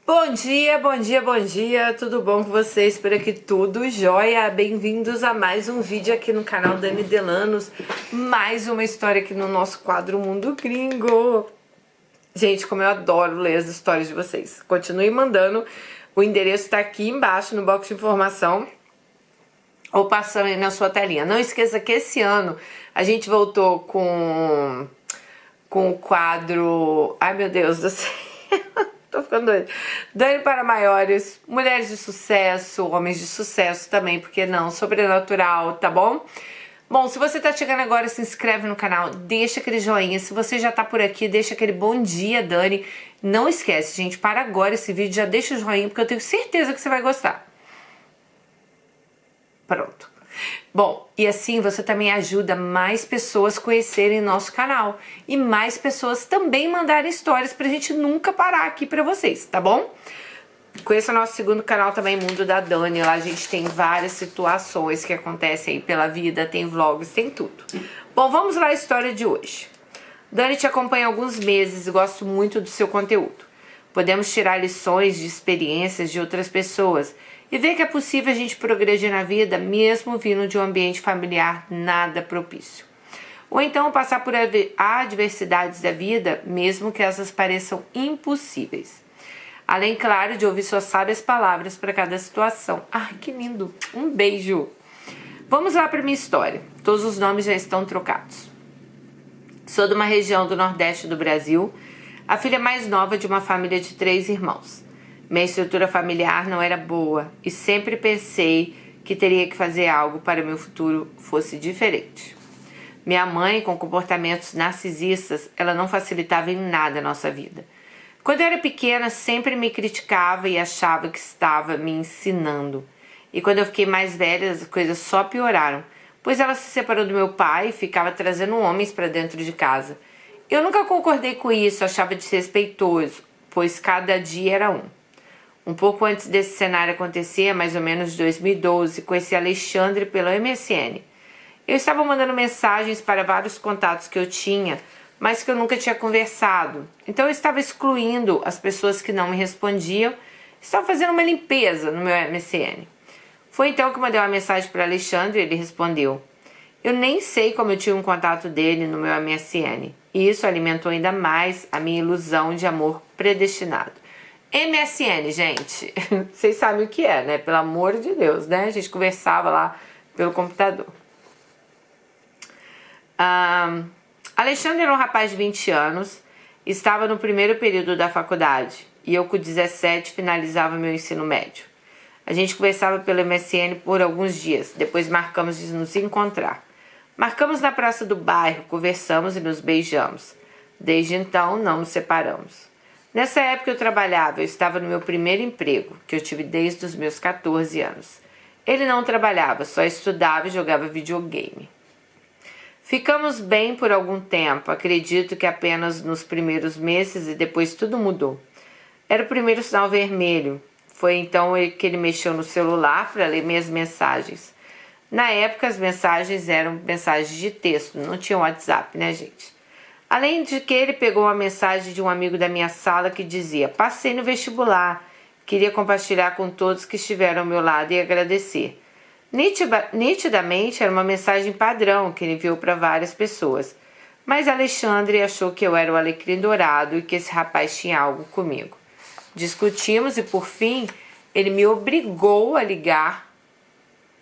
Bom dia, bom dia, bom dia, tudo bom com vocês? Por aqui tudo jóia? Bem-vindos a mais um vídeo aqui no canal Dani Delanos, mais uma história aqui no nosso quadro Mundo Gringo. Gente, como eu adoro ler as histórias de vocês. Continue mandando, o endereço tá aqui embaixo no box de informação ou passando aí na sua telinha. Não esqueça que esse ano a gente voltou com o quadro... Ai, meu Deus do céu! Tô ficando doida. Dani para maiores, mulheres de sucesso, homens de sucesso também, porque não? Sobrenatural, tá bom? Bom, se você tá chegando agora, se inscreve no canal, deixa aquele joinha. Se você já tá por aqui, deixa aquele bom dia, Dani. Não esquece, gente, para agora esse vídeo, já deixa o joinha, porque eu tenho certeza que você vai gostar. Pronto. Bom, e assim você também ajuda mais pessoas a conhecerem nosso canal e mais pessoas também mandarem histórias pra gente nunca parar aqui pra vocês, tá bom? Conheça o nosso segundo canal também, Mundo da Dani. Lá a gente tem várias situações que acontecem aí pela vida, tem vlogs, tem tudo. Bom, vamos lá à história de hoje. Dani te acompanha há alguns meses e gosto muito do seu conteúdo. Podemos tirar lições de experiências de outras pessoas e ver que é possível a gente progredir na vida mesmo vindo de um ambiente familiar nada propício. Ou então passar por adversidades da vida, mesmo que essas pareçam impossíveis. Além, claro, de ouvir suas sábias palavras para cada situação. Ai, que lindo! Um beijo! Vamos lá para minha história. Todos os nomes já estão trocados. Sou de uma região do Nordeste do Brasil, a filha mais nova de uma família de 3 irmãos. Minha estrutura familiar não era boa e sempre pensei que teria que fazer algo para meu futuro fosse diferente. Minha mãe, com comportamentos narcisistas, ela não facilitava em nada a nossa vida. Quando eu era pequena, sempre me criticava e achava que estava me ensinando. E quando eu fiquei mais velha, as coisas só pioraram, pois ela se separou do meu pai e ficava trazendo homens para dentro de casa. Eu nunca concordei com isso, achava desrespeitoso, pois cada dia era um. Um pouco antes desse cenário acontecer, mais ou menos em 2012, conheci Alexandre pelo MSN. Eu estava mandando mensagens para vários contatos que eu tinha, mas que eu nunca tinha conversado. Então eu estava excluindo as pessoas que não me respondiam, estava fazendo uma limpeza no meu MSN. Foi então que mandei uma mensagem para Alexandre e ele respondeu. Eu nem sei como eu tinha um contato dele no meu MSN, e isso alimentou ainda mais a minha ilusão de amor predestinado. MSN, gente, vocês sabem o que é, né? Pelo amor de Deus, né? A gente conversava lá pelo computador. Alexandre era um rapaz de 20 anos, estava no primeiro período da faculdade e eu com 17 finalizava meu ensino médio. A gente conversava pelo MSN por alguns dias, depois marcamos de nos encontrar. Marcamos na praça do bairro, conversamos e nos beijamos. Desde então, não nos separamos. Nessa época eu trabalhava, eu estava no meu primeiro emprego, que eu tive desde os meus 14 anos. Ele não trabalhava, só estudava e jogava videogame. Ficamos bem por algum tempo, acredito que apenas nos primeiros meses e depois tudo mudou. Era o primeiro sinal vermelho, foi então que ele mexeu no celular para ler minhas mensagens. Na época as mensagens eram mensagens de texto, não tinha WhatsApp, né, gente? Além de que ele pegou uma mensagem de um amigo da minha sala que dizia: passei no vestibular, queria compartilhar com todos que estiveram ao meu lado e agradecer. Nitidamente era uma mensagem padrão que ele enviou para várias pessoas, mas Alexandre achou que eu era o alecrim dourado e que esse rapaz tinha algo comigo. Discutimos e por fim ele me obrigou a ligar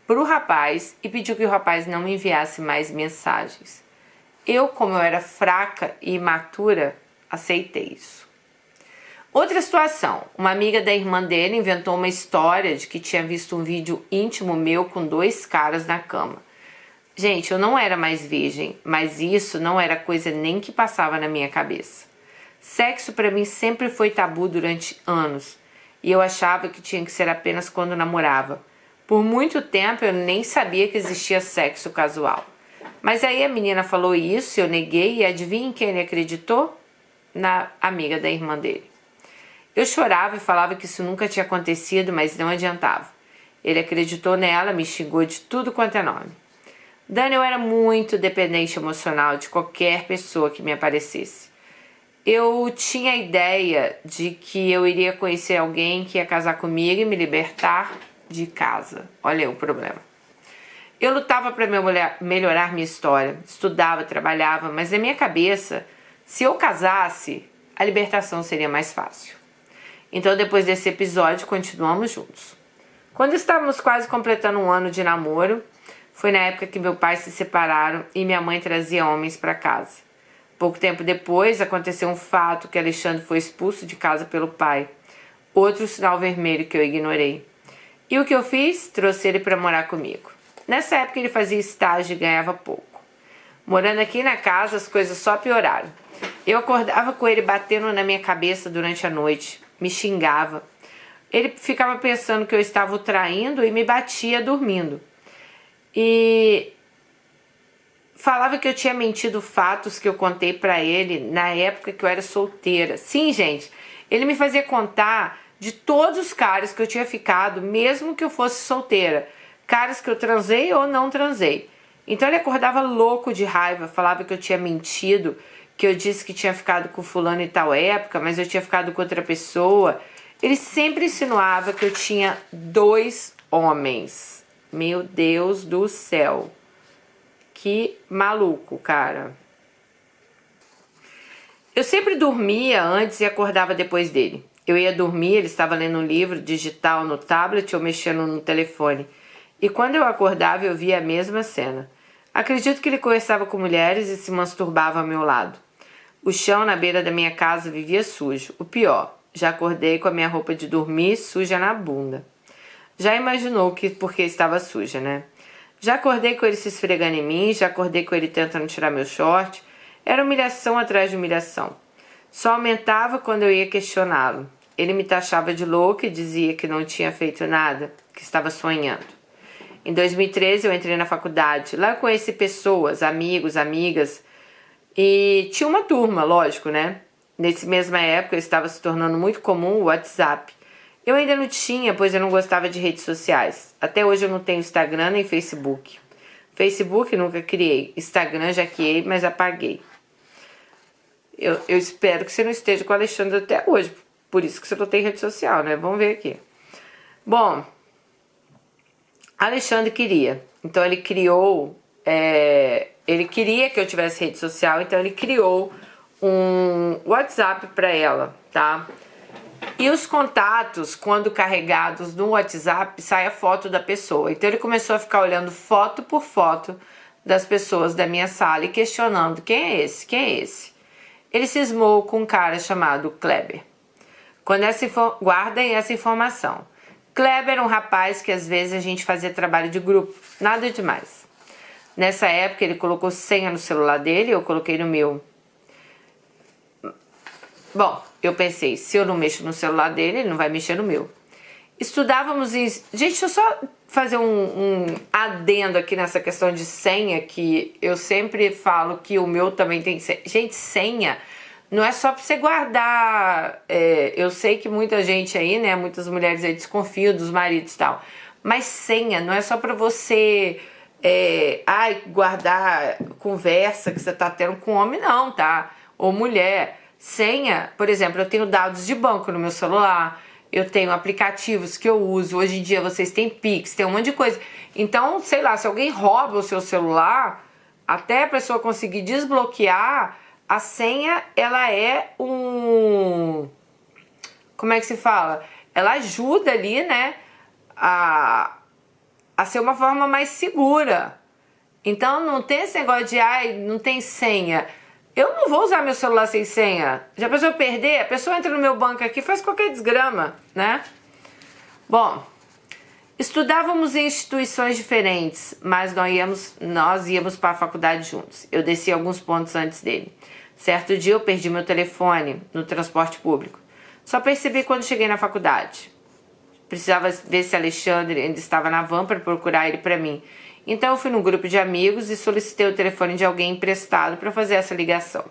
para o rapaz e pediu que o rapaz não me enviasse mais mensagens. Eu, como eu era fraca e imatura, aceitei isso. Outra situação, uma amiga da irmã dele inventou uma história de que tinha visto um vídeo íntimo meu com 2 caras na cama. Gente, eu não era mais virgem, mas isso não era coisa nem que passava na minha cabeça. Sexo para mim sempre foi tabu durante anos, e eu achava que tinha que ser apenas quando namorava. Por muito tempo eu nem sabia que existia sexo casual. Mas aí a menina falou isso, eu neguei e adivinha quem ele acreditou? Na amiga da irmã dele. Eu chorava e falava que isso nunca tinha acontecido, mas não adiantava. Ele acreditou nela, me xingou de tudo quanto é nome. Dani, eu era muito dependente emocional de qualquer pessoa que me aparecesse. eu tinha a ideia de que eu iria conhecer alguém que ia casar comigo e me libertar de casa. Olha aí o problema. Eu lutava para melhorar minha história, estudava, trabalhava, mas na minha cabeça, se eu casasse, a libertação seria mais fácil. Então, depois desse episódio, continuamos juntos. Quando estávamos quase completando um ano de namoro, foi na época que meu pai se separaram e minha mãe trazia homens para casa. Pouco tempo depois, aconteceu um fato que Alexandre foi expulso de casa pelo pai. Outro sinal vermelho que eu ignorei. E o que eu fiz? Trouxe ele para morar comigo. Nessa época ele fazia estágio e ganhava pouco. Morando aqui na casa, as coisas só pioraram. Eu acordava com ele batendo na minha cabeça durante a noite, me xingava. Ele ficava pensando que eu estava o traindo e me batia dormindo. E falava que eu tinha mentido fatos que eu contei pra ele na época que eu era solteira. Sim, gente, ele me fazia contar de todos os caras que eu tinha ficado, mesmo que eu fosse solteira. Caras que eu transei ou não transei. Então ele acordava louco de raiva, falava que eu tinha mentido, que eu disse que tinha ficado com fulano em tal época, mas eu tinha ficado com outra pessoa. Ele sempre insinuava que eu tinha 2 homens. Meu Deus do céu. Que maluco, cara. Eu sempre dormia antes e acordava depois dele. Eu ia dormir, ele estava lendo um livro digital no tablet ou mexendo no telefone. E quando eu acordava, eu via a mesma cena. Acredito que ele conversava com mulheres e se masturbava ao meu lado. O chão na beira da minha casa vivia sujo. O pior, já acordei com a minha roupa de dormir suja na bunda. Já imaginou que porque estava suja, né? Já acordei com ele se esfregando em mim, já acordei com ele tentando tirar meu short. Era humilhação atrás de humilhação. Só aumentava quando eu ia questioná-lo. Ele me taxava de louca e dizia que não tinha feito nada, que estava sonhando. Em 2013 eu entrei na faculdade. Lá eu conheci pessoas, amigos, amigas. E tinha uma turma, lógico, né? Nessa mesma época estava se tornando muito comum o WhatsApp. Eu ainda não tinha, pois eu não gostava de redes sociais. Até hoje eu não tenho Instagram nem Facebook. Facebook nunca criei. Instagram já criei, mas apaguei. Eu espero que você não esteja com o Alexandre até hoje. Por isso que você não tem rede social, né? Vamos ver aqui. Bom, Alexandre queria. Então ele criou... ele queria que eu tivesse rede social, então ele criou um WhatsApp para ela, tá? E os contatos, quando carregados no WhatsApp, sai a foto da pessoa. Então ele começou a ficar olhando foto por foto das pessoas da minha sala e questionando: quem é esse? Quem é esse? Ele cismou com um cara chamado Kleber. Guardem essa informação. Kleber era um rapaz que às vezes a gente fazia trabalho de grupo, nada demais. Nessa época ele colocou senha no celular dele, eu coloquei no meu. Bom, eu pensei, se eu não mexo no celular dele, ele não vai mexer no meu. Estudávamos em... Gente, deixa eu só fazer um adendo aqui nessa questão de senha, que eu sempre falo que o meu também tem senha. Gente, senha não é só pra você guardar... eu sei que muita gente aí, né, muitas mulheres aí desconfiam dos maridos e tal. Mas senha não é só pra você... guardar conversa que você tá tendo com homem, não, tá? Ou mulher. Senha, por exemplo, eu tenho dados de banco no meu celular, eu tenho aplicativos que eu uso, hoje em dia vocês têm Pix, tem um monte de coisa. Então, sei lá, se alguém rouba o seu celular, até a pessoa conseguir desbloquear, a senha, ela é um... Como é que se fala? Ela ajuda ali, né, a ser uma forma mais segura. Então, não tem esse negócio de, não tem senha. Eu não vou usar meu celular sem senha. Já pensou eu perder? A pessoa entra no meu banco aqui e faz qualquer desgrama, né? Bom, estudávamos em instituições diferentes, mas nós íamos para a faculdade juntos. Eu desci alguns pontos antes dele. Certo dia eu perdi meu telefone no transporte público. Só percebi quando cheguei na faculdade. Precisava ver se Alexandre ainda estava na van para procurar ele para mim. Então eu fui num grupo de amigos e solicitei o telefone de alguém emprestado para fazer essa ligação.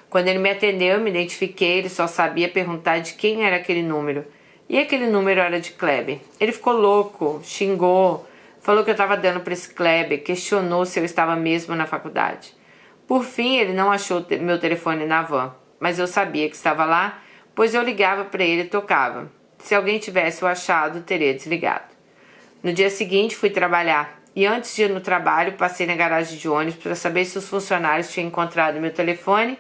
Quando ele me atendeu, eu me identifiquei, ele só sabia perguntar de quem era aquele número. E aquele número era de Kleber. Ele ficou louco, xingou, falou que eu estava dando para esse Kleber, questionou se eu estava mesmo na faculdade. Por fim, ele não achou meu telefone na van. mas eu sabia que estava lá, pois eu ligava para ele e tocava. Se alguém tivesse o achado, teria desligado. No dia seguinte, fui trabalhar e antes de ir no trabalho, passei na garagem de ônibus para saber se os funcionários tinham encontrado meu telefone,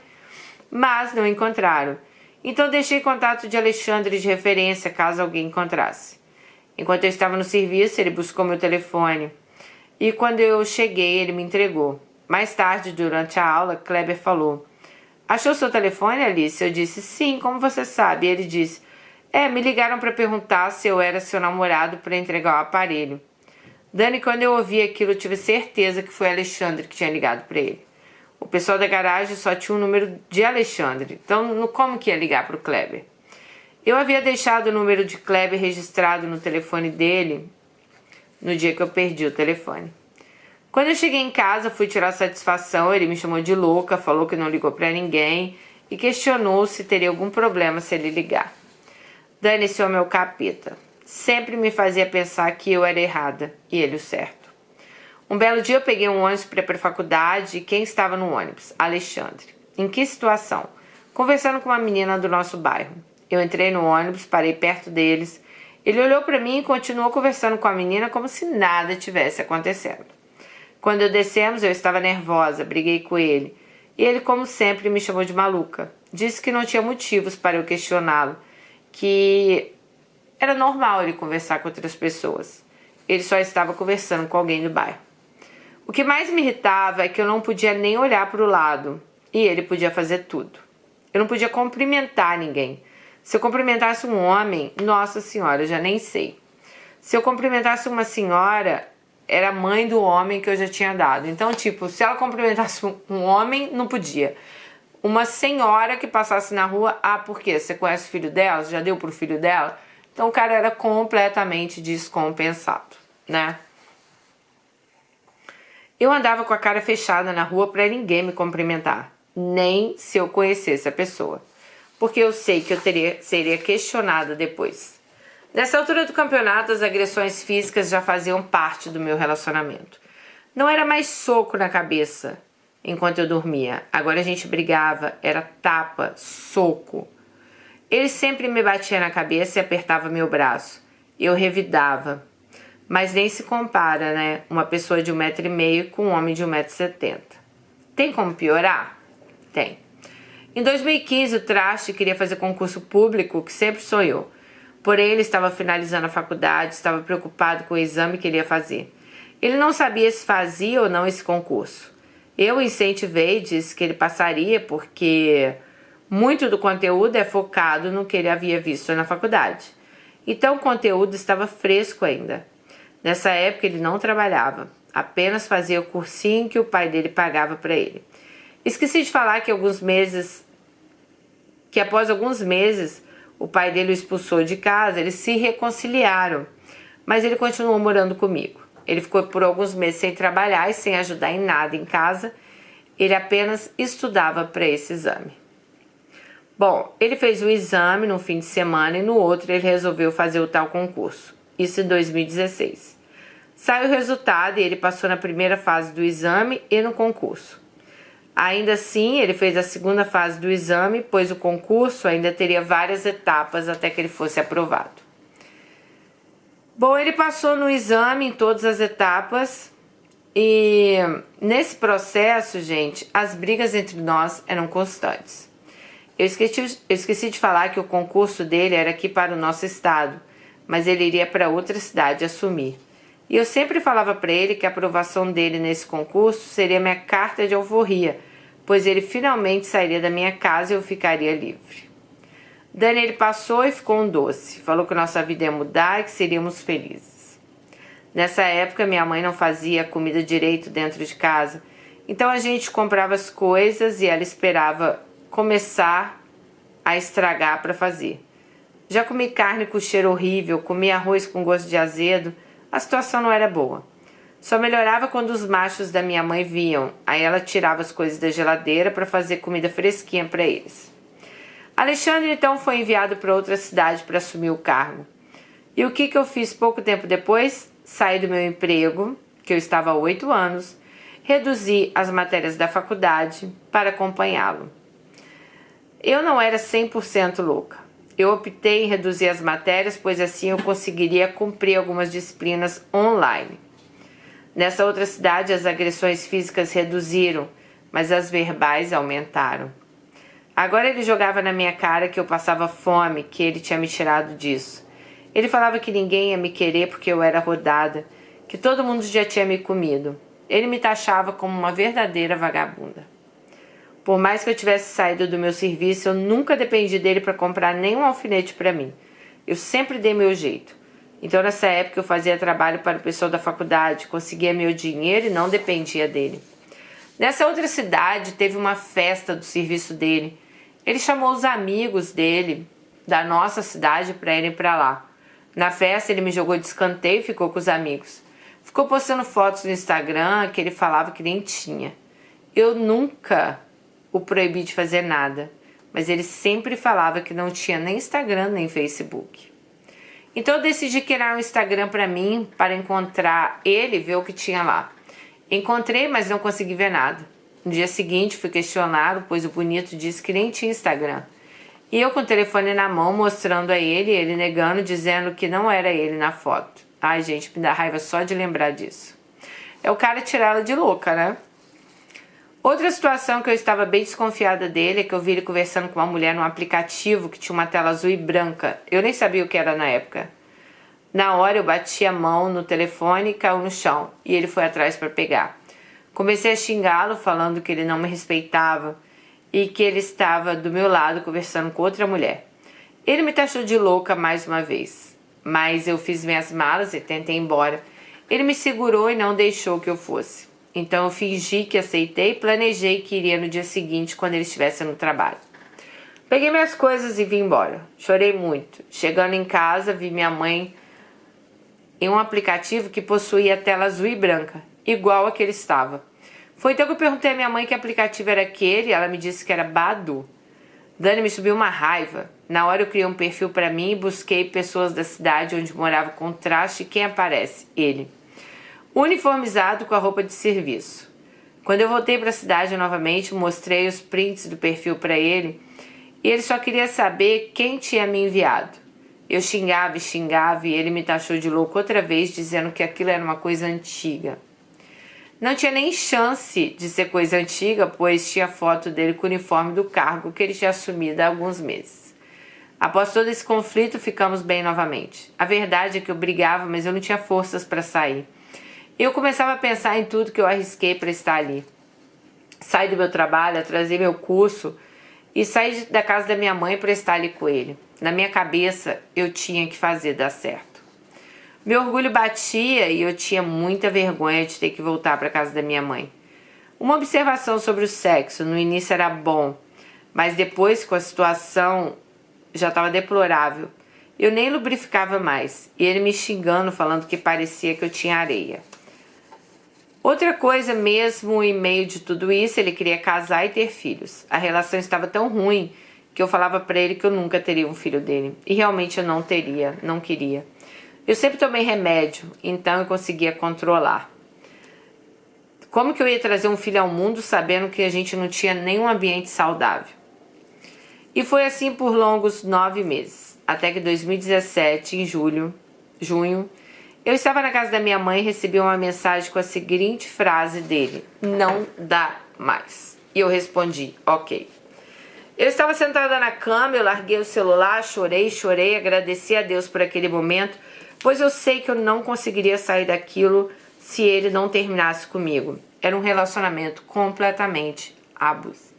mas não encontraram. Então deixei contato de Alexandre de referência caso alguém encontrasse. Enquanto eu estava no serviço, ele buscou meu telefone e quando eu cheguei, ele me entregou. Mais tarde, durante a aula, Kleber falou: "Achou seu telefone, Alice?" Eu disse: "Sim, como você sabe?" Ele disse: me ligaram para perguntar se eu era seu namorado para entregar o aparelho." Dani, quando eu ouvi aquilo, eu tive certeza que foi Alexandre que tinha ligado para ele. O pessoal da garagem só tinha o número de Alexandre, então como que ia ligar para o Kleber? Eu havia deixado o número de Kleber registrado no telefone dele no dia que eu perdi o telefone. Quando eu cheguei em casa, fui tirar satisfação, ele me chamou de louca, falou que não ligou para ninguém e questionou se teria algum problema se ele ligar. Dani, esse homem é o capeta. Sempre me fazia pensar que eu era errada e ele o certo. Um belo dia eu peguei um ônibus para ir para a faculdade e quem estava no ônibus? Alexandre. Em que situação? Conversando com uma menina do nosso bairro. Eu entrei no ônibus, parei perto deles. Ele olhou para mim e continuou conversando com a menina como se nada tivesse acontecendo. Quando descemos, eu estava nervosa, briguei com ele. E ele, como sempre, me chamou de maluca. Disse que não tinha motivos para eu questioná-lo, que era normal ele conversar com outras pessoas. Ele só estava conversando com alguém do bairro. O que mais me irritava é que eu não podia nem olhar para o lado e ele podia fazer tudo. Eu não podia cumprimentar ninguém. Se eu cumprimentasse um homem, nossa senhora, eu já nem sei. Se eu cumprimentasse uma senhora, era a mãe do homem que eu já tinha dado. Então, tipo, se ela cumprimentasse um homem, não podia. Uma senhora que passasse na rua, por quê? Você conhece o filho dela? Já deu pro filho dela? Então o cara era completamente descompensado, né? Eu andava com a cara fechada na rua para ninguém me cumprimentar, nem se eu conhecesse a pessoa, porque eu sei que eu seria questionada depois. Nessa altura do campeonato, as agressões físicas já faziam parte do meu relacionamento. Não era mais soco na cabeça enquanto eu dormia. Agora a gente brigava, era tapa, soco. Ele sempre me batia na cabeça e apertava meu braço. Eu revidava. Mas nem se compara, né? Uma pessoa de 1,5 m com um homem de 1,70 m. Tem como piorar? Tem. Em 2015, o Traste queria fazer concurso público, que sempre sonhou. Porém, ele estava finalizando a faculdade, estava preocupado com o exame que ele ia fazer. Ele não sabia se fazia ou não esse concurso. Eu o incentivei, disse que ele passaria porque muito do conteúdo é focado no que ele havia visto na faculdade. Então o conteúdo estava fresco ainda. Nessa época ele não trabalhava, apenas fazia o cursinho que o pai dele pagava para ele. Esqueci de falar que após alguns meses o pai dele o expulsou de casa, eles se reconciliaram, mas ele continuou morando comigo. Ele ficou por alguns meses sem trabalhar e sem ajudar em nada em casa, ele apenas estudava para esse exame. Bom, ele fez o exame no fim de semana e no outro ele resolveu fazer o tal concurso. Isso em 2016. Saiu o resultado e ele passou na primeira fase do exame e no concurso. Ainda assim, ele fez a segunda fase do exame, pois o concurso ainda teria várias etapas até que ele fosse aprovado. Bom, ele passou no exame em todas as etapas e nesse processo, gente, as brigas entre nós eram constantes. Eu esqueci de falar que o concurso dele era aqui para o nosso estado, mas ele iria para outra cidade assumir. E eu sempre falava para ele que a aprovação dele nesse concurso seria minha carta de alforria, pois ele finalmente sairia da minha casa e eu ficaria livre. Dani, ele passou e ficou um doce. Falou que nossa vida ia mudar e que seríamos felizes. Nessa época, minha mãe não fazia comida direito dentro de casa, então a gente comprava as coisas e ela esperava começar a estragar para fazer. Já comi carne com cheiro horrível, comi arroz com gosto de azedo, a situação não era boa. Só melhorava quando os machos da minha mãe vinham, aí ela tirava as coisas da geladeira para fazer comida fresquinha para eles. Alexandre então foi enviado para outra cidade para assumir o cargo. E o que eu fiz pouco tempo depois? Saí do meu emprego, que eu estava há 8 anos, reduzi as matérias da faculdade para acompanhá-lo. Eu não era 100% louca. Eu optei em reduzir as matérias, pois assim eu conseguiria cumprir algumas disciplinas online. Nessa outra cidade, as agressões físicas reduziram, mas as verbais aumentaram. Agora ele jogava na minha cara que eu passava fome, que ele tinha me tirado disso. Ele falava que ninguém ia me querer porque eu era rodada, que todo mundo já tinha me comido. Ele me taxava como uma verdadeira vagabunda. Por mais que eu tivesse saído do meu serviço, eu nunca dependi dele para comprar nenhum alfinete para mim. Eu sempre dei meu jeito. Então nessa época eu fazia trabalho para o pessoal da faculdade, conseguia meu dinheiro e não dependia dele. Nessa outra cidade teve uma festa do serviço dele. Ele chamou os amigos dele, da nossa cidade, para irem para lá. Na festa ele me jogou de escanteio e ficou com os amigos. Ficou postando fotos no Instagram que ele falava que nem tinha. Eu nunca o proibi de fazer nada, mas ele sempre falava que não tinha nem Instagram nem Facebook. Então eu decidi criar um Instagram para mim, para encontrar ele e ver o que tinha lá. Encontrei, mas não consegui ver nada. No dia seguinte fui questionado, pois o bonito disse que nem tinha Instagram. E eu com o telefone na mão mostrando a ele negando, dizendo que não era ele na foto. Ai gente, me dá raiva só de lembrar disso. É o cara tirar ela de louca, né? Outra situação que eu estava bem desconfiada dele é que eu vi ele conversando com uma mulher num aplicativo que tinha uma tela azul e branca. Eu nem sabia o que era na época. Na hora eu bati a mão no telefone e caiu no chão, e ele foi atrás para pegar. Comecei a xingá-lo, falando que ele não me respeitava e que ele estava do meu lado conversando com outra mulher. Ele me taxou de louca mais uma vez, mas eu fiz minhas malas e tentei ir embora. Ele me segurou e não deixou que eu fosse. Então eu fingi que aceitei e planejei que iria no dia seguinte quando ele estivesse no trabalho. Peguei minhas coisas e vim embora. Chorei muito. Chegando em casa, vi minha mãe em um aplicativo que possuía tela azul e branca, igual a que ele estava. Foi então que eu perguntei à minha mãe que aplicativo era aquele e ela me disse que era Badoo. Dani, me subiu uma raiva. Na hora eu criei um perfil para mim e busquei pessoas da cidade onde morava com traste e quem aparece? Ele. Uniformizado com a roupa de serviço. Quando eu voltei para a cidade novamente, mostrei os prints do perfil para ele e ele só queria saber quem tinha me enviado. Eu xingava e xingava e ele me taxou de louco outra vez, dizendo que aquilo era uma coisa antiga. Não tinha nem chance de ser coisa antiga, pois tinha foto dele com o uniforme do cargo que ele tinha assumido há alguns meses. Após todo esse conflito, ficamos bem novamente. A verdade é que eu brigava, mas eu não tinha forças para sair. Eu começava a pensar em tudo que eu arrisquei para estar ali. Saí do meu trabalho, atrasei meu curso e saí da casa da minha mãe para estar ali com ele. Na minha cabeça, eu tinha que fazer dar certo. Meu orgulho batia e eu tinha muita vergonha de ter que voltar para a casa da minha mãe. Uma observação sobre o sexo. No início era bom, mas depois, com a situação, já estava deplorável. Eu nem lubrificava mais. E ele me xingando, falando que parecia que eu tinha areia. Outra coisa, mesmo em meio de tudo isso, ele queria casar e ter filhos. A relação estava tão ruim que eu falava para ele que eu nunca teria um filho dele. E realmente eu não teria, não queria. Eu sempre tomei remédio, então eu conseguia controlar. Como que eu ia trazer um filho ao mundo sabendo que a gente não tinha nenhum ambiente saudável? E foi assim por longos 9 meses. Até que em 2017, em junho, eu estava na casa da minha mãe e recebi uma mensagem com a seguinte frase dele: não dá mais. E eu respondi, ok. Eu estava sentada na cama, eu larguei o celular, chorei, agradeci a Deus por aquele momento, pois eu sei que eu não conseguiria sair daquilo se ele não terminasse comigo. Era um relacionamento completamente abusivo,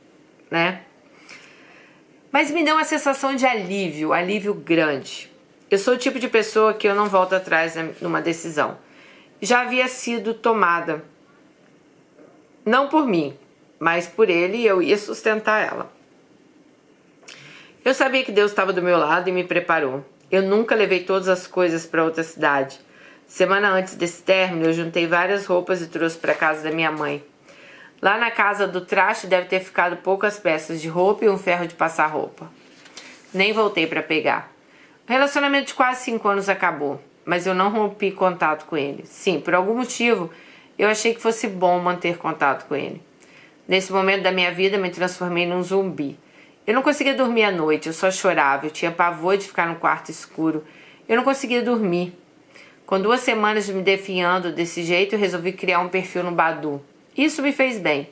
né? Mas me deu uma sensação de alívio grande. Eu sou o tipo de pessoa que eu não volto atrás numa decisão. Já havia sido tomada, não por mim, mas por ele, e eu ia sustentar ela. Eu sabia que Deus estava do meu lado e me preparou. Eu nunca levei todas as coisas para outra cidade. Semana antes desse término, eu juntei várias roupas e trouxe para casa da minha mãe. Lá na casa do traste deve ter ficado poucas peças de roupa e um ferro de passar roupa. Nem voltei para pegar. O relacionamento de quase 5 anos acabou, mas eu não rompi contato com ele. Sim, por algum motivo, eu achei que fosse bom manter contato com ele. Nesse momento da minha vida, me transformei num zumbi. Eu não conseguia dormir à noite, eu só chorava, eu tinha pavor de ficar no quarto escuro. Eu não conseguia dormir. Com 2 semanas de me definhando desse jeito, eu resolvi criar um perfil no Badoo. Isso me fez bem.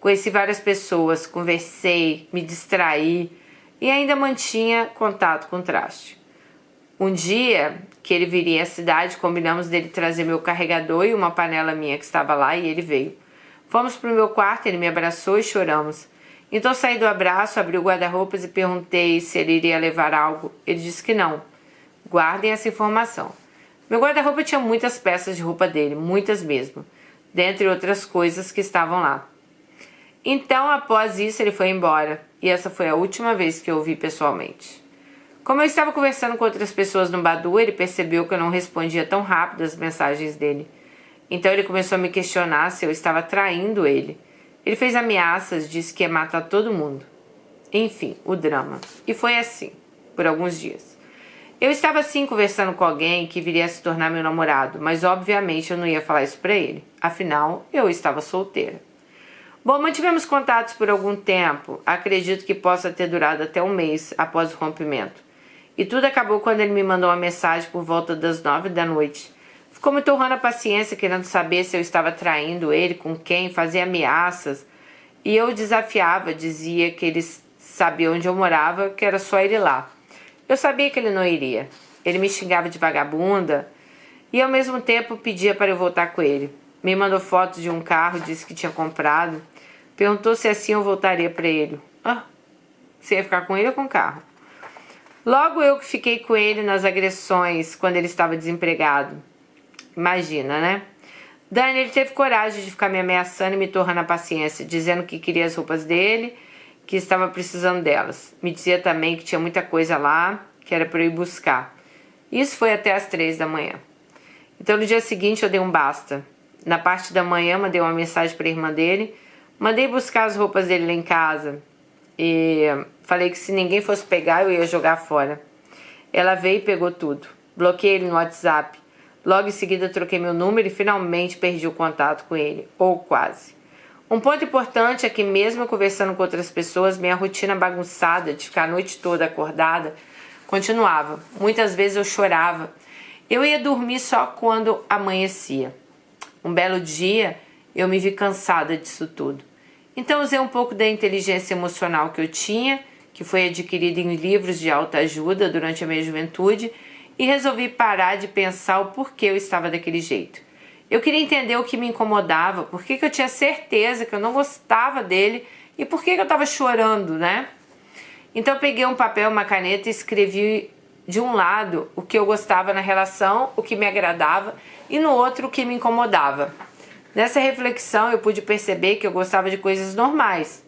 Conheci várias pessoas, conversei, me distraí e ainda mantinha contato com o Traste. Um dia que ele viria à cidade, combinamos dele trazer meu carregador e uma panela minha que estava lá, e ele veio. Fomos para o meu quarto, ele me abraçou e choramos. Então saí do abraço, abri o guarda-roupas e perguntei se ele iria levar algo. Ele disse que não. Guardem essa informação. Meu guarda-roupa tinha muitas peças de roupa dele, muitas mesmo, dentre outras coisas que estavam lá. Então, após isso, ele foi embora, e essa foi a última vez que eu o vi pessoalmente. Como eu estava conversando com outras pessoas no Badoo, ele percebeu que eu não respondia tão rápido as mensagens dele. Então ele começou a me questionar se eu estava traindo ele. Ele fez ameaças, disse que ia matar todo mundo. Enfim, o drama. E foi assim, por alguns dias. Eu estava assim conversando com alguém que viria a se tornar meu namorado, mas obviamente eu não ia falar isso pra ele. Afinal, eu estava solteira. Bom, mantivemos contatos por algum tempo. Acredito que possa ter durado até 1 mês após o rompimento. E tudo acabou quando ele me mandou uma mensagem por volta das 9 da noite. Ficou me torrando a paciência, querendo saber se eu estava traindo ele, com quem, fazia ameaças. E eu desafiava, dizia que ele sabia onde eu morava, que era só ir lá. Eu sabia que ele não iria. Ele me xingava de vagabunda e ao mesmo tempo pedia para eu voltar com ele. Me mandou fotos de um carro, disse que tinha comprado. Perguntou se assim eu voltaria para ele. Você ia ficar com ele ou com o carro? Logo eu que fiquei com ele nas agressões quando ele estava desempregado. Imagina, né? Dani, ele teve coragem de ficar me ameaçando e me torrando a paciência, dizendo que queria as roupas dele, que estava precisando delas. Me dizia também que tinha muita coisa lá, que era para eu ir buscar. Isso foi até às 3 da manhã. Então no dia seguinte eu dei um basta. Na parte da manhã mandei uma mensagem para a irmã dele, mandei buscar as roupas dele lá em casa e falei que se ninguém fosse pegar eu ia jogar fora. Ela veio e pegou tudo. Bloqueei ele no WhatsApp. Logo em seguida troquei meu número e finalmente perdi o contato com ele, ou quase. Um ponto importante é que mesmo conversando com outras pessoas, minha rotina bagunçada de ficar a noite toda acordada continuava. Muitas vezes eu chorava. Eu ia dormir só quando amanhecia. Um belo dia eu me vi cansada disso tudo. Então usei um pouco da inteligência emocional que eu tinha, que foi adquirida em livros de autoajuda durante a minha juventude, e resolvi parar de pensar o porquê eu estava daquele jeito. Eu queria entender o que me incomodava, por que eu tinha certeza que eu não gostava dele e por que eu estava chorando, né? Então eu peguei um papel, uma caneta e escrevi de um lado o que eu gostava na relação, o que me agradava, e no outro o que me incomodava. Nessa reflexão eu pude perceber que eu gostava de coisas normais,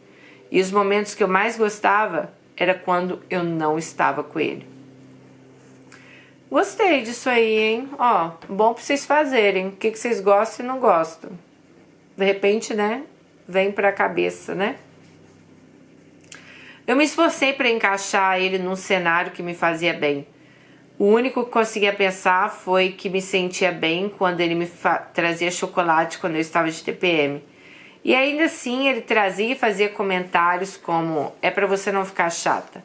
e os momentos que eu mais gostava era quando eu não estava com ele. Gostei disso aí, hein? Bom pra vocês fazerem. O que vocês gostam e não gostam. De repente, né? Vem pra cabeça, né? Eu me esforcei para encaixar ele num cenário que me fazia bem. O único que conseguia pensar foi que me sentia bem quando ele me trazia chocolate quando eu estava de TPM. E ainda assim ele trazia e fazia comentários como: é pra você não ficar chata.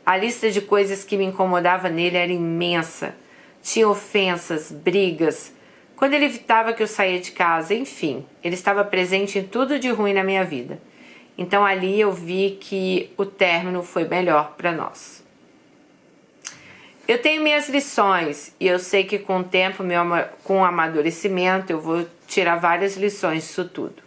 A lista de coisas que me incomodava nele era imensa. Tinha ofensas, brigas. Quando ele evitava que eu saía de casa, enfim, ele estava presente em tudo de ruim na minha vida. Então ali eu vi que o término foi melhor para nós. Eu tenho minhas lições e eu sei que com o tempo, com o amadurecimento, eu vou tirar várias lições disso tudo.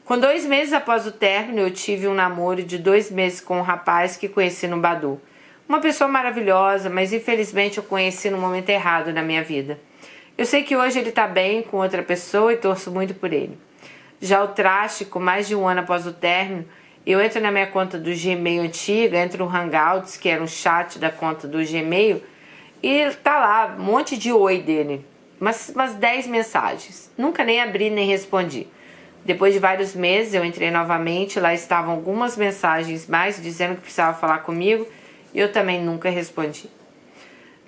Com 2 meses após o término, eu tive um namoro de 2 meses com um rapaz que conheci no Badoo. Uma pessoa maravilhosa, mas infelizmente eu conheci no momento errado na minha vida. Eu sei que hoje ele está bem com outra pessoa e torço muito por ele. Já o Traste, com mais de 1 ano após o término, eu entro na minha conta do Gmail antiga, entro no Hangouts, que era um chat da conta do Gmail, e tá lá um monte de oi dele. Umas 10 mensagens. Nunca nem abri nem respondi. Depois de vários meses eu entrei novamente, lá estavam algumas mensagens mais dizendo que precisava falar comigo e eu também nunca respondi.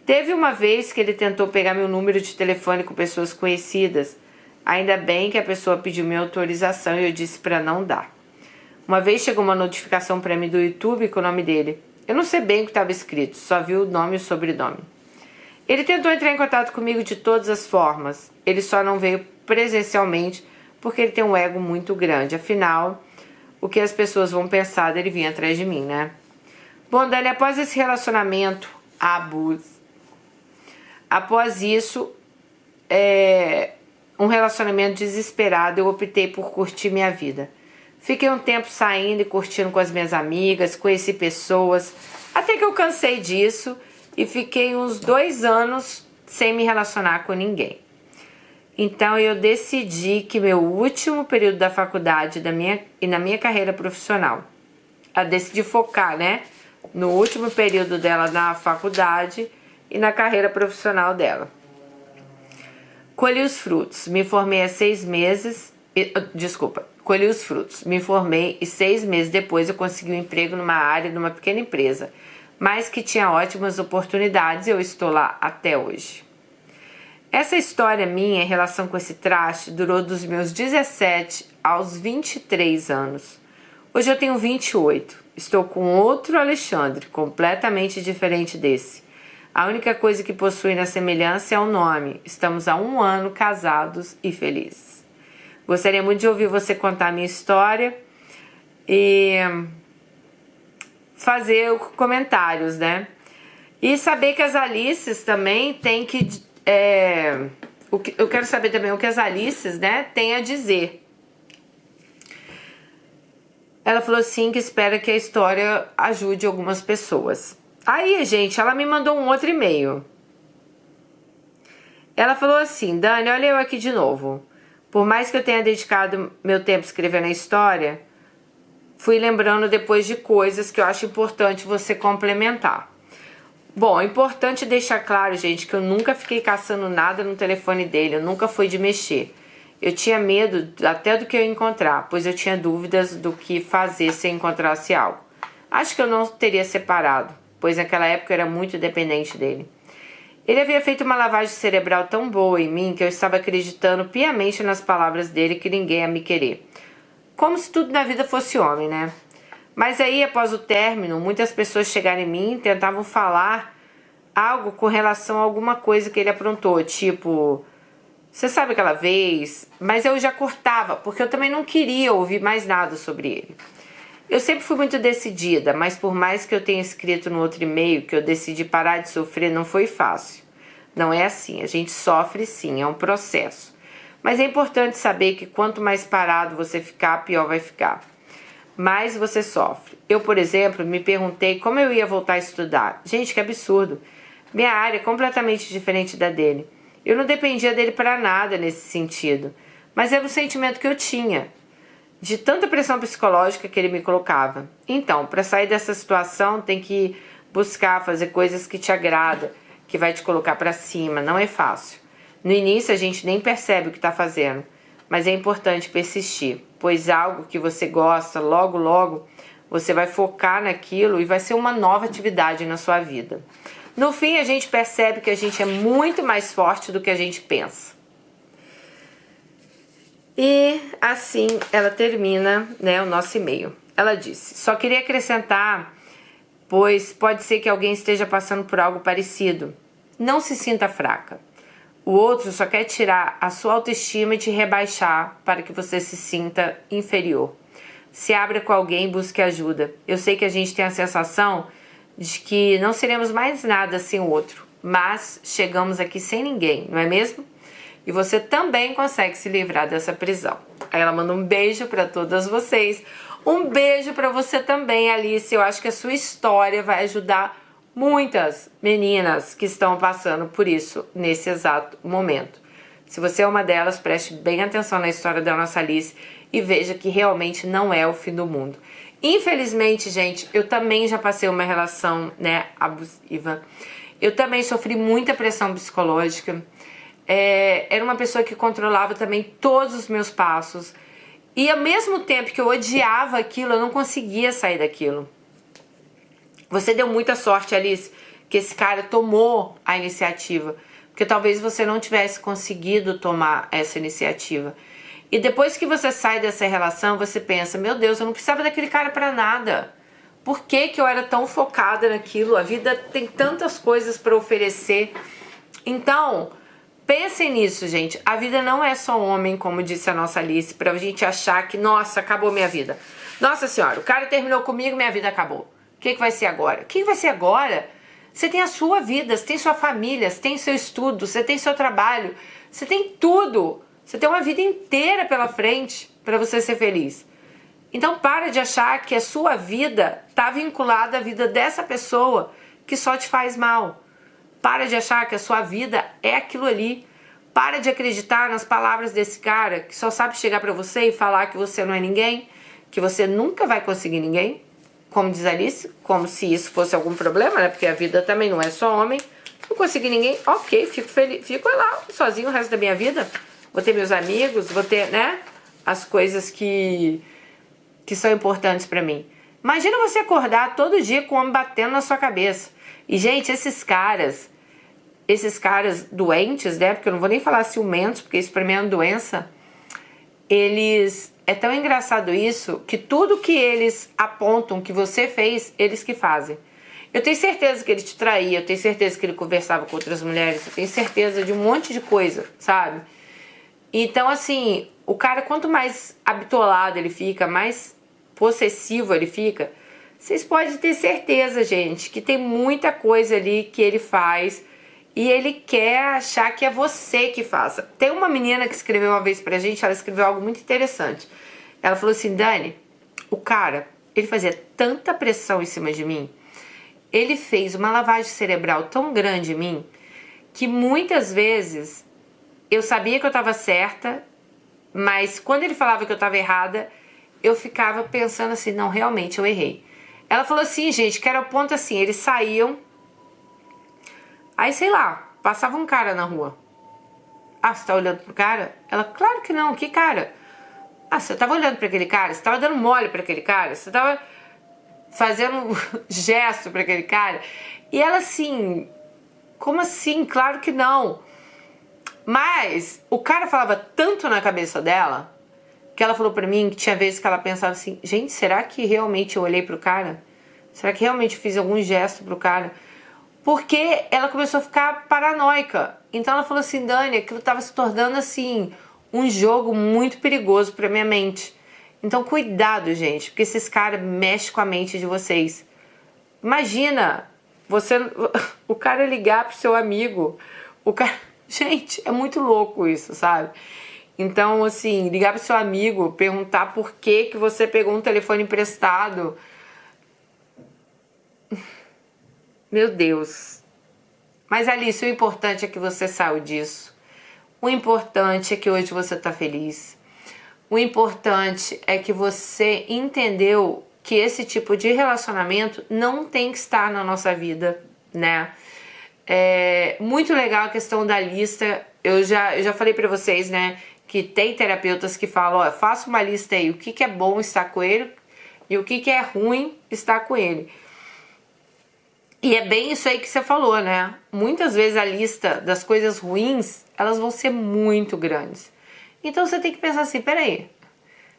Teve uma vez que ele tentou pegar meu número de telefone com pessoas conhecidas. Ainda bem que a pessoa pediu minha autorização e eu disse para não dar. Uma vez chegou uma notificação para mim do YouTube com o nome dele. Eu não sei bem o que estava escrito, só vi o nome e o sobrenome. Ele tentou entrar em contato comigo de todas as formas. Ele só não veio presencialmente porque ele tem um ego muito grande. Afinal, o que as pessoas vão pensar dele vir atrás de mim, né? Bom, Dani, após esse relacionamento abuso, após isso, um relacionamento desesperado, eu optei por curtir minha vida. Fiquei um tempo saindo e curtindo com as minhas amigas, conheci pessoas, até que eu cansei disso e fiquei uns 2 anos sem me relacionar com ninguém. Então eu decidi que meu último período da faculdade e na minha carreira profissional, eu decidi focar, né, no último período dela na faculdade e na carreira profissional dela. Colhi os frutos, me formei há 6 meses, colhi os frutos, me formei e 6 meses depois eu consegui um emprego numa área de uma pequena empresa, mas que tinha ótimas oportunidades e eu estou lá até hoje. Essa história minha em relação com esse traste durou dos meus 17 aos 23 anos. Hoje eu tenho 28, estou com outro Alexandre, completamente diferente desse. A única coisa que possui na semelhança é o nome. Estamos há 1 ano casados e felizes. Gostaria muito de ouvir você contar a minha história e fazer comentários, né? E saber que as Alices também têm que... eu quero saber também o que as Alices, né, têm a dizer. Ela falou assim que espera que a história ajude algumas pessoas. Aí, gente, ela me mandou um outro e-mail. Ela falou assim: Dani, olha eu aqui de novo. Por mais que eu tenha dedicado meu tempo escrevendo a história, fui lembrando depois de coisas que eu acho importante você complementar. Bom, é importante deixar claro, gente, que eu nunca fiquei caçando nada no telefone dele, eu nunca fui de mexer. Eu tinha medo até do que eu encontrar, pois eu tinha dúvidas do que fazer se eu encontrasse algo. Acho que eu não teria separado, pois naquela época eu era muito dependente dele. Ele havia feito uma lavagem cerebral tão boa em mim que eu estava acreditando piamente nas palavras dele que ninguém ia me querer. Como se tudo na vida fosse homem, né? Mas aí, após o término, muitas pessoas chegaram em mim e tentavam falar algo com relação a alguma coisa que ele aprontou, tipo... Você sabe aquela vez? Mas eu já cortava, porque eu também não queria ouvir mais nada sobre ele. Eu sempre fui muito decidida, mas por mais que eu tenha escrito no outro e-mail que eu decidi parar de sofrer, não foi fácil. Não é assim, a gente sofre sim, é um processo. Mas é importante saber que quanto mais parado você ficar, pior vai ficar. Mais você sofre. Eu, por exemplo, me perguntei como eu ia voltar a estudar. Gente, que absurdo. Minha área é completamente diferente da dele. Eu não dependia dele para nada nesse sentido, mas era um sentimento que eu tinha, de tanta pressão psicológica que ele me colocava. Então, para sair dessa situação, tem que buscar fazer coisas que te agradam, que vai te colocar para cima. Não é fácil. No início, a gente nem percebe o que está fazendo, mas é importante persistir, pois algo que você gosta, logo, logo, você vai focar naquilo e vai ser uma nova atividade na sua vida. No fim, a gente percebe que a gente é muito mais forte do que a gente pensa. E assim ela termina, né, o nosso e-mail. Ela disse: só queria acrescentar, pois pode ser que alguém esteja passando por algo parecido. Não se sinta fraca. O outro só quer tirar a sua autoestima e te rebaixar para que você se sinta inferior. Se abra com alguém e busque ajuda. Eu sei que a gente tem a sensação de que não seremos mais nada sem o outro, mas chegamos aqui sem ninguém, não é mesmo? E você também consegue se livrar dessa prisão. Aí ela manda um beijo para todas vocês. Um beijo para você também, Alice. Eu acho que a sua história vai ajudar muitas meninas que estão passando por isso nesse exato momento. Se você é uma delas, preste bem atenção na história da nossa Alice e veja que realmente não é o fim do mundo. Infelizmente, gente, eu também já passei uma relação, né, abusiva. Eu também sofri muita pressão psicológica. Era uma pessoa que controlava também todos os meus passos. E ao mesmo tempo que eu odiava aquilo, eu não conseguia sair daquilo. Você deu muita sorte, Alice, que esse cara tomou a iniciativa. Porque talvez você não tivesse conseguido tomar essa iniciativa. E depois que você sai dessa relação, você pensa, meu Deus, eu não precisava daquele cara pra nada. Por que que eu era tão focada naquilo? A vida tem tantas coisas pra oferecer. Então, pensem nisso, gente. A vida não é só homem, como disse a nossa Alice, pra gente achar que, nossa, acabou minha vida. Nossa senhora, o cara terminou comigo, minha vida acabou. O que vai ser agora? O que vai ser agora? Você tem a sua vida, você tem sua família, você tem seu estudo, você tem seu trabalho, você tem tudo. Você tem uma vida inteira pela frente para você ser feliz. Então para de achar que a sua vida está vinculada à vida dessa pessoa que só te faz mal. Para de achar que a sua vida é aquilo ali. Para de acreditar nas palavras desse cara que só sabe chegar para você e falar que você não é ninguém, que você nunca vai conseguir ninguém. Como diz Alice, como se isso fosse algum problema, né? Porque a vida também não é só homem. Não consegui ninguém, ok, fico feliz, fico lá sozinho o resto da minha vida. Vou ter meus amigos, vou ter, né, as coisas que são importantes pra mim. Imagina você acordar todo dia com o homem batendo na sua cabeça. E, gente, esses caras doentes, né, porque eu não vou nem falar ciumentos, porque isso pra mim é uma doença, é tão engraçado isso, que tudo que eles apontam que você fez, eles que fazem. Eu tenho certeza que ele te traía, eu tenho certeza que ele conversava com outras mulheres, eu tenho certeza de um monte de coisa, sabe? Então, assim, o cara, quanto mais habitolado ele fica, mais possessivo ele fica, vocês podem ter certeza, gente, que tem muita coisa ali que ele faz e ele quer achar que é você que faça. Tem uma menina que escreveu uma vez pra gente, ela escreveu algo muito interessante. Ela falou assim, Dani, o cara, ele fazia tanta pressão em cima de mim, ele fez uma lavagem cerebral tão grande em mim, que muitas vezes eu sabia que eu estava certa, mas quando ele falava que eu estava errada, eu ficava pensando assim, não, realmente eu errei. Ela falou assim, gente, que era o ponto assim, eles saíam, aí sei lá, passava um cara na rua. Ah, você tá olhando pro cara? Ela, claro que não, que cara? Ah, você tava olhando pra aquele cara? Você tava dando mole pra aquele cara? Você tava fazendo gesto pra aquele cara? E ela assim, como assim? Claro que não. Mas o cara falava tanto na cabeça dela que ela falou pra mim que tinha vezes que ela pensava assim, gente, será que realmente eu olhei pro cara? Será que realmente eu fiz algum gesto pro cara? Porque ela começou a ficar paranoica. Então ela falou assim, Dani, aquilo tava se tornando assim um jogo muito perigoso pra minha mente. Então cuidado, gente, porque esses caras mexem com a mente de vocês. Imagina o cara ligar pro seu amigo, o cara... Gente, é muito louco isso, sabe? Então, assim, ligar pro seu amigo, perguntar por que você pegou um telefone emprestado. Meu Deus. Mas, Alice, o importante é que você saiu disso. O importante é que hoje você tá feliz. O importante é que você entendeu que esse tipo de relacionamento não tem que estar na nossa vida, né? É muito legal a questão da lista. Eu já falei pra vocês, né, que tem terapeutas que falam, ó, faça uma lista aí, o que é bom estar com ele e o que é ruim estar com ele. E é bem isso aí que você falou, né? Muitas vezes a lista das coisas ruins, elas vão ser muito grandes. Então você tem que pensar assim, peraí,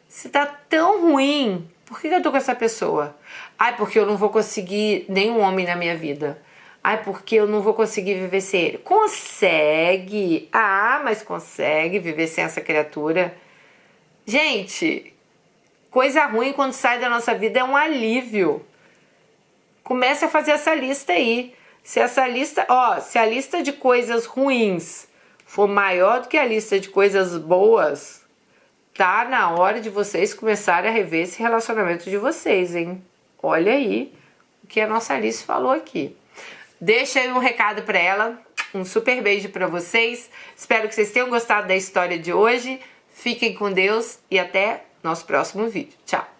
se tá tão ruim, por que eu tô com essa pessoa? Ai, porque eu não vou conseguir nenhum homem na minha vida. Ai, porque eu não vou conseguir viver sem ele. Consegue! Ah, mas consegue viver sem essa criatura. Gente, coisa ruim quando sai da nossa vida é um alívio. Comece a fazer essa lista aí. Se essa lista, se a lista de coisas ruins for maior do que a lista de coisas boas, tá na hora de vocês começarem a rever esse relacionamento de vocês, hein? Olha aí o que a nossa Alice falou aqui. Deixa aí um recado pra ela, um super beijo pra vocês. Espero que vocês tenham gostado da história de hoje. Fiquem com Deus e até nosso próximo vídeo. Tchau!